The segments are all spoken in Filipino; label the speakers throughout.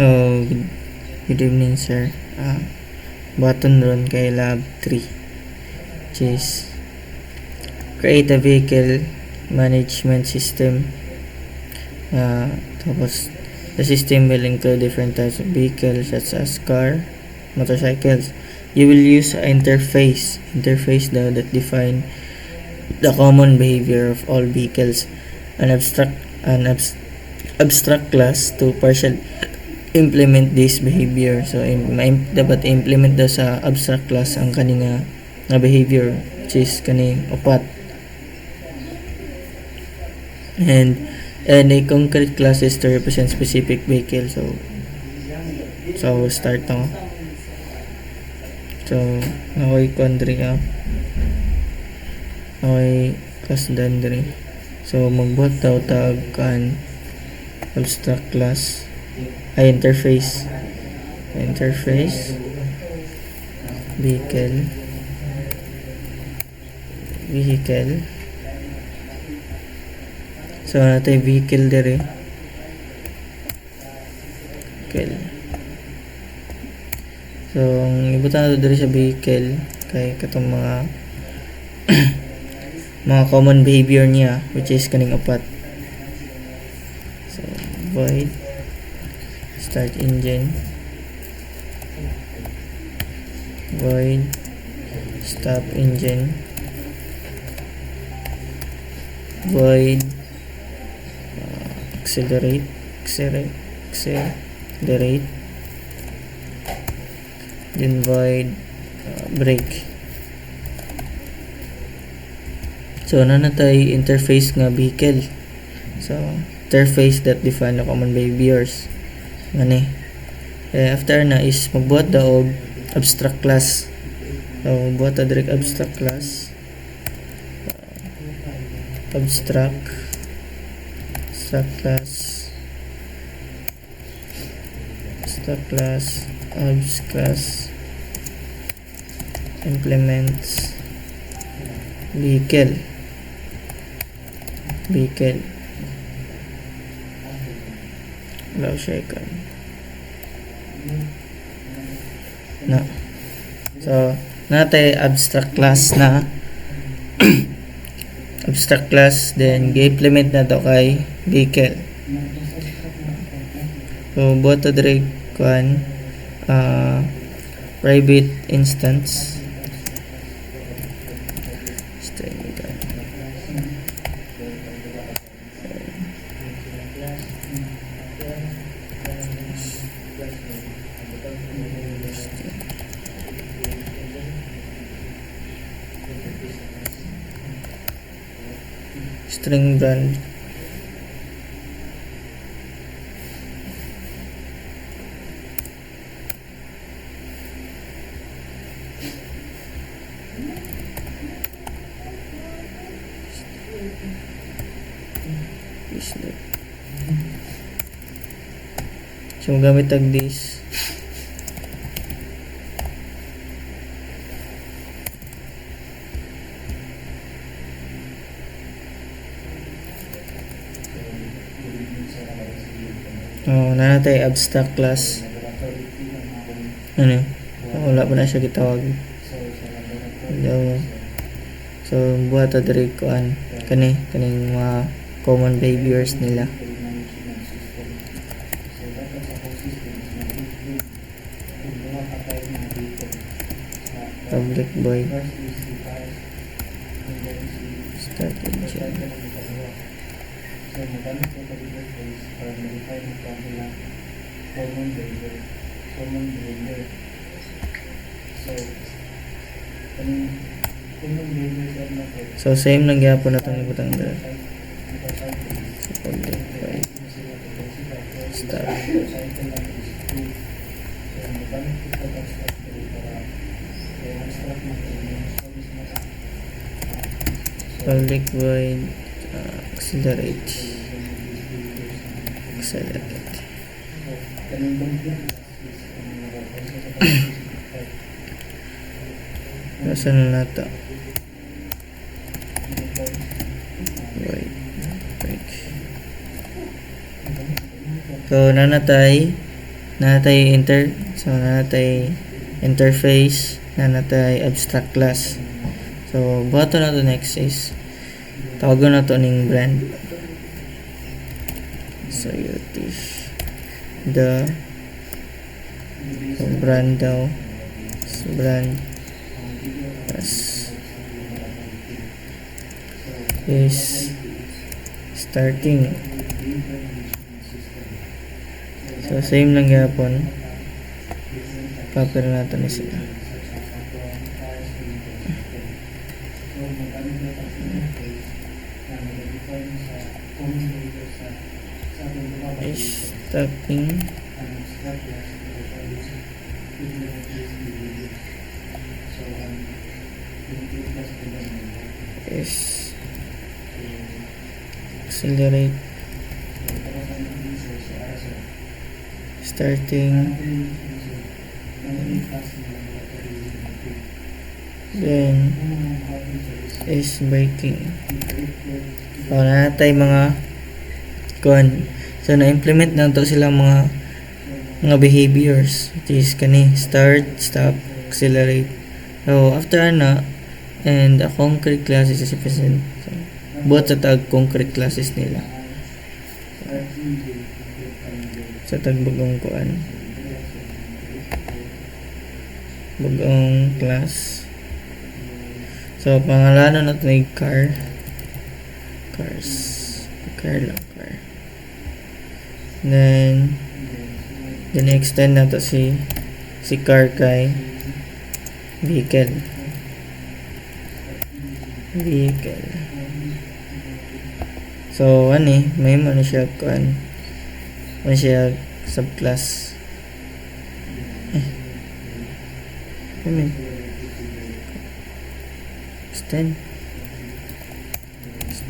Speaker 1: Oh, good evening, sir. Button ron kay Lab 3, which is create a vehicle management system. Tapos, the system will include different types of vehicles such as car, motorcycles. You will use an interface that define the common behavior of all vehicles. An abstract class to partially implement this behavior. So dapat implement daw sa abstract class ang kani nga behavior, which is kani upat. And a concrete class is to represent specific vehicle. So start na. So ako'y quandary ka. Ako'y class dandry. So magbuhat daw tag kan abstract class ay interface vehicle so natin vehicle dire vehicle. So ang ibutan nato dire sa vehicle kay katong mga mga common behavior niya, which is kaning upat. So void start engine, void stop engine, void accelerate, then void brake. So natay interface nga vehicle. So interface that define the common behaviors. Ngani. After na is magbuhat daw og abstract class. So buhat ta direct abstract class. Abstract class implements vehicle allow siya na. So natay abstract class na abstract class, then gi-implement na to kay vehicle. So buhat to direct kuan private instance string brand so gamit tag this natay abstract class wala pa na siya gitawag. So buhat ta diri kuan kaning mga common behaviors nila. Public void start engine. So magamit ko ito para modify mo kanila common behavior. So same lang gyapon natong ibutang dira. So public void start public void accelerate nasa na nata void break. So nanatay natay interface, natay abstract class. So buhaton na to next is tawagon na to ning brand. So use the brand daw, so brand as is starting. So same lang yapon, paper nato ni sila. Is starting is accelerate starting then is breaking. So natay mga kuan, so na-implement na to sila mga behaviors, which is kani start, stop, accelerate. So after na, and a concrete classes is present. So, both sa tag concrete classes nila. Sa tag bagong kuan, bagong class. So pangalanan natin ay car, lang. Then extend na to si car kay vehicle. So may man siya kuan, may siya subclass.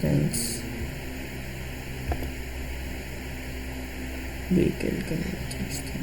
Speaker 1: Extends vehicle kan extend.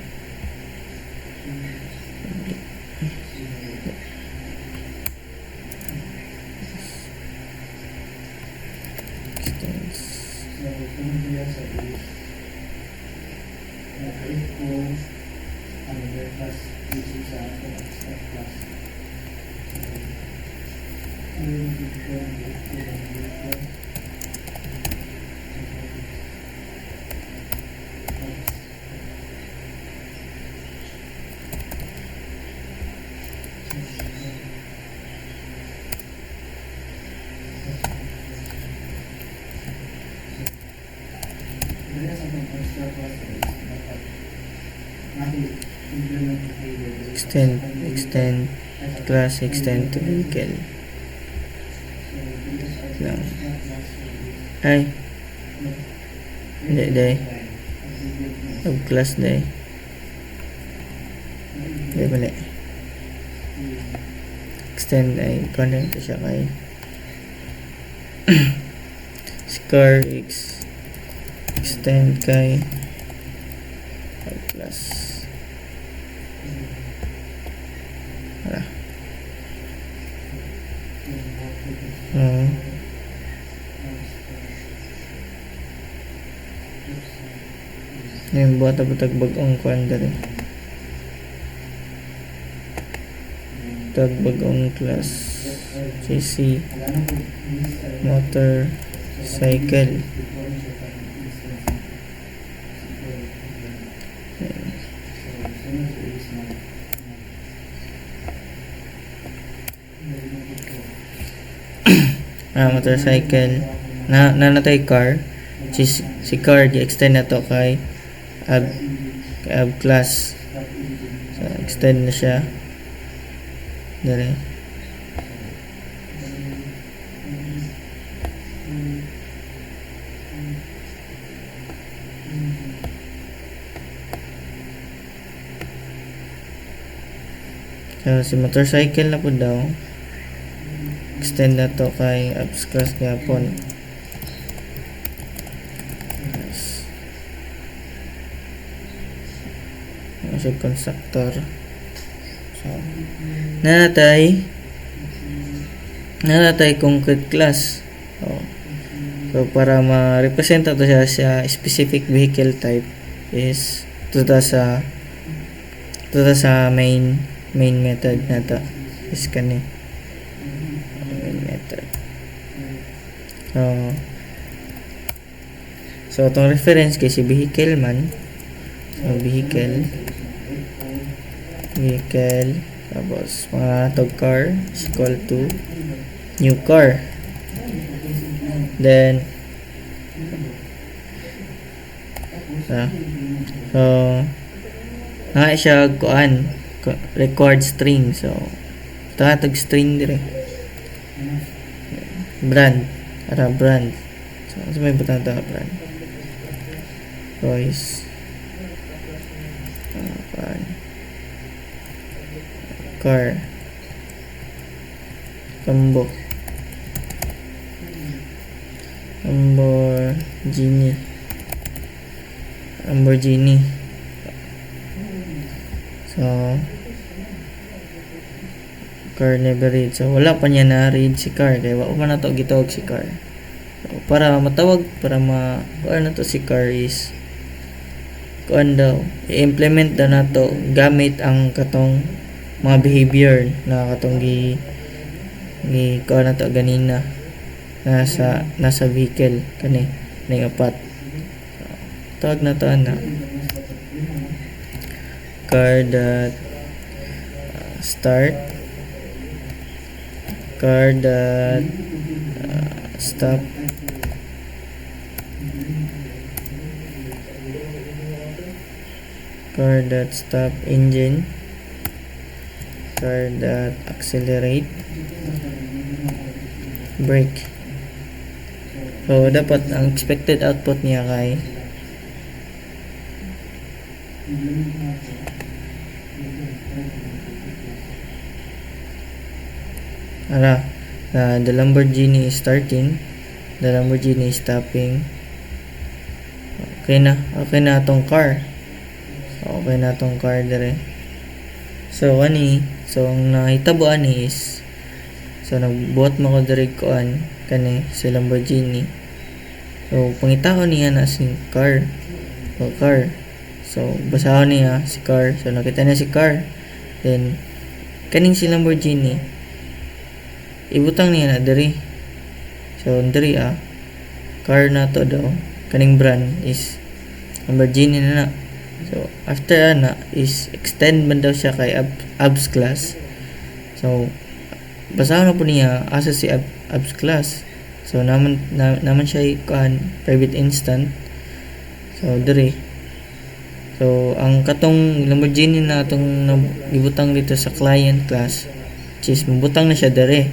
Speaker 1: Extend class, extend to vehicle lang. Ay hindi class day bali extend ay content to siya kay scar extend kay class. Yung buhat tag bagong kuan dali, tag bagong class CC motorcycle. Motorcycle na natay car, si car di-extend na to kay ab class. So extend na siya dali. So si motorcycle na po daw extend na to kay abs class gapon. Masig constructor. So nanatay concrete class. So para ma-represent to siya sa specific vehicle type is to sa ito ta sa main method na to is kani main method. So itong reference kay si vehicle man. So vehicle tapos mga tog car is equal to new car. Then so na siya kuan record string. So tag string dire brand so may butang ta brand voice car Lamborghini. So car never read. So wala pa niya na read si car kaya wala pa na to gitawag si car. So, para matawag na to si car is kuan daw i-implement daw na to gamit ang katong mga behavior na katong gi kuan na to ganina nasa vehicle kani ning apat. So, tawag na to na car dot start, car dot stop, car dot stop engine, car dot accelerate, brake. So dapat ang expected output niya kay the Lamborghini is starting, the Lamborghini is stopping. Okay na tong car. Okay na tong car dire. So ang nahitabo ani is nagbuhat mo ko dire kuan kani si Lamborghini. So pangitaon niya na si car. So basahon niya si car. So nakita niya si car. Then kaning si Lamborghini ibutang niya na diri. So diri car na to daw kaning brand is Lamborghini na. So after is extend man daw siya kay abs class. So basahan na po niya asa si abs class. So naman siya private instant. So diri. So ang katong Lamborghini na atong ibutang dito sa client class, which is mabutang na siya dire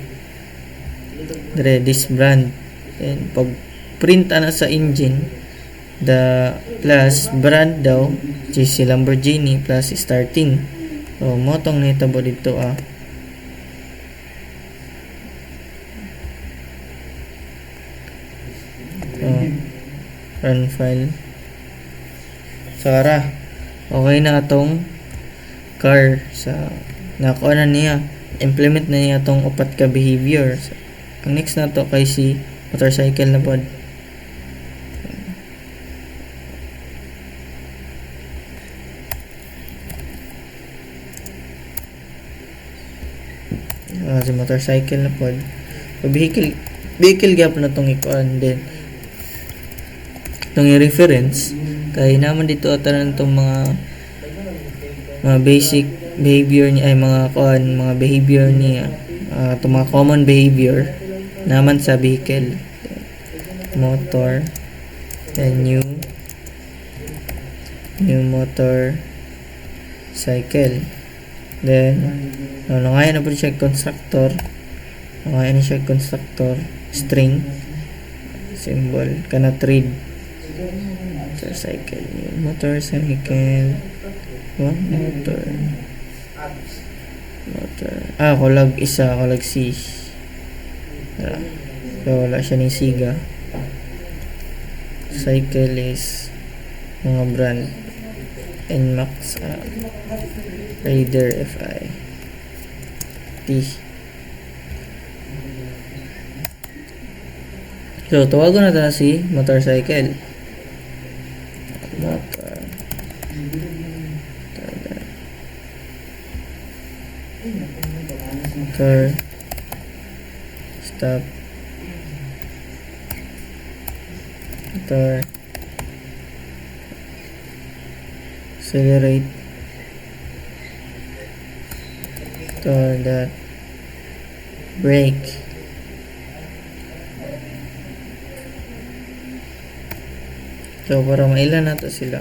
Speaker 1: this brand. And pag print sa engine the plus brand daw which is si Lamborghini plus starting. So mo tong nahitabo dito run file. So okay na atong car sa nakuha na niya, implement na niya atong upat ka behavior. So, ang next na to kay si motorcycle na pod. Si motorcycle na pod. So vehicle gap na tong ikuan din. Itong i-reference kay naman dito atanan itong mga basic behavior niya ay mga behavior niya itong mga common behavior naman sa vehicle. Motor, then new motor cycle, then nangayon na po siya constructor, string symbol cannot read motorcycle, kulag C. So wala siya ng siga. Cycle is mga brand NMAX, Raider FI T. So tawagan na si motorcycle. motor, stop, motor, accelerate, motor, that, brake. So, para mailan nato sila.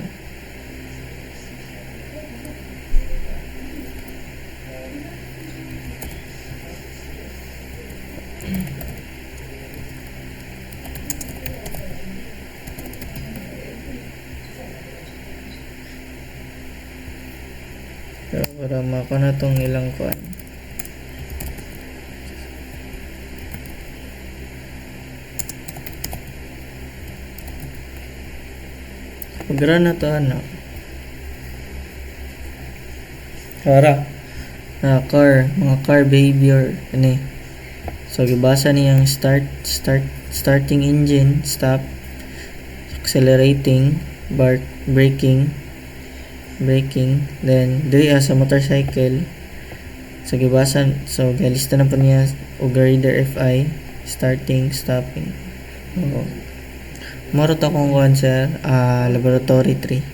Speaker 1: So, para mako na tong ilang kuan. Pag-run na to, ano? Para mga car behavior ani. So gibasa niyang starting engine, stop, accelerating, braking, then diri sa motorcycle. So gibasa, so galista na po niya og reader FI, starting, stopping. Oo. Moro to kung kuan sir, laboratory 3.